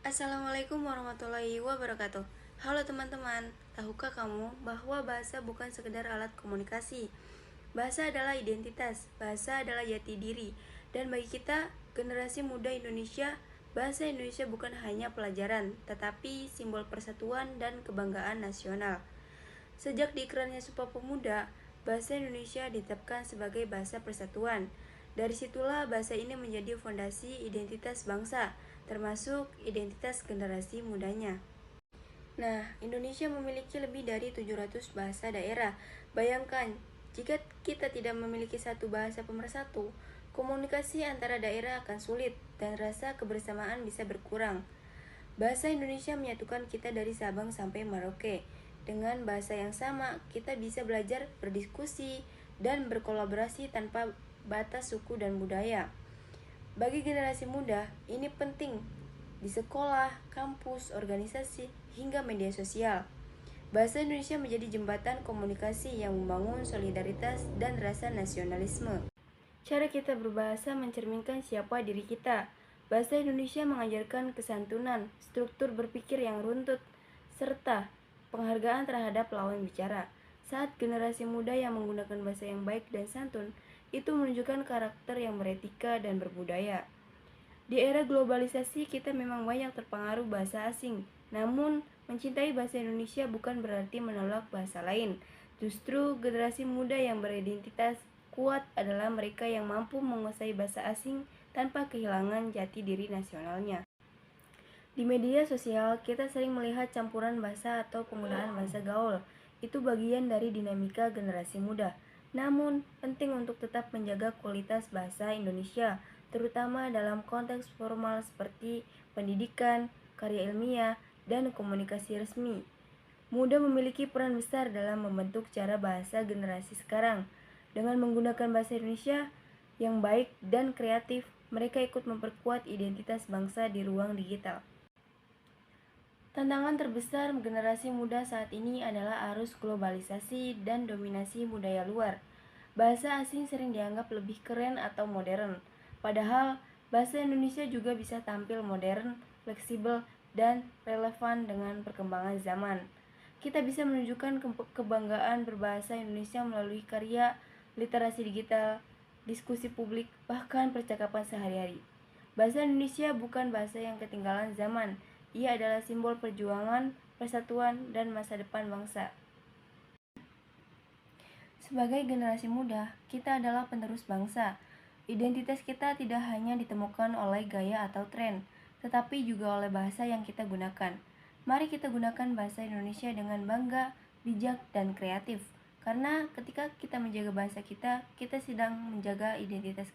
Assalamualaikum warahmatullahi wabarakatuh. Halo teman-teman, tahukah kamu bahwa bahasa bukan sekedar alat komunikasi? Bahasa adalah identitas, bahasa adalah jati diri. Dan bagi kita, generasi muda Indonesia, bahasa Indonesia bukan hanya pelajaran, tetapi simbol persatuan dan kebanggaan nasional. Sejak dikerannya Sumpah Pemuda, bahasa Indonesia ditetapkan sebagai bahasa persatuan. Dari situlah bahasa ini menjadi fondasi identitas bangsa, termasuk identitas generasi mudanya. Nah, Indonesia memiliki lebih dari 700 bahasa daerah. Bayangkan, jika kita tidak memiliki satu bahasa pemersatu, komunikasi antara daerah akan sulit dan rasa kebersamaan bisa berkurang. Bahasa Indonesia menyatukan kita dari Sabang sampai Merauke. Dengan bahasa yang sama, kita bisa belajar berdiskusi dan berkolaborasi tanpa batas suku dan budaya. Bagi generasi muda, ini penting di sekolah, kampus, organisasi, hingga media sosial. Bahasa Indonesia menjadi jembatan komunikasi yang membangun solidaritas dan rasa nasionalisme. Cara kita berbahasa mencerminkan siapa diri kita. Bahasa Indonesia mengajarkan kesantunan, struktur berpikir yang runtut, serta penghargaan terhadap lawan bicara. Saat generasi muda yang menggunakan bahasa yang baik dan santun, itu menunjukkan karakter yang beretika dan berbudaya. Di era globalisasi, kita memang banyak terpengaruh bahasa asing. Namun, mencintai bahasa Indonesia bukan berarti menolak bahasa lain. Justru generasi muda yang beridentitas kuat adalah mereka yang mampu menguasai bahasa asing tanpa kehilangan jati diri nasionalnya. Di media sosial, kita sering melihat campuran bahasa atau penggunaan bahasa gaul. Itu bagian dari dinamika generasi muda. Namun, penting untuk tetap menjaga kualitas bahasa Indonesia, terutama dalam konteks formal seperti pendidikan, karya ilmiah, dan komunikasi resmi. Muda memiliki peran besar dalam membentuk cara bahasa generasi sekarang. Dengan menggunakan bahasa Indonesia yang baik dan kreatif, mereka ikut memperkuat identitas bangsa di ruang digital. Tantangan terbesar generasi muda saat ini adalah arus globalisasi dan dominasi budaya luar. Bahasa asing sering dianggap lebih keren atau modern, padahal bahasa Indonesia juga bisa tampil modern, fleksibel, dan relevan dengan perkembangan zaman. Kita bisa menunjukkan kebanggaan berbahasa Indonesia melalui karya, literasi digital, diskusi publik, bahkan percakapan sehari-hari. Bahasa Indonesia bukan bahasa yang ketinggalan zaman. Ia adalah simbol perjuangan, persatuan, dan masa depan bangsa. Sebagai generasi muda, kita adalah penerus bangsa. Identitas kita tidak hanya ditemukan oleh gaya atau tren, tetapi juga oleh bahasa yang kita gunakan. Mari kita gunakan bahasa Indonesia dengan bangga, bijak, dan kreatif. Karena ketika kita menjaga bahasa kita, kita sedang menjaga identitas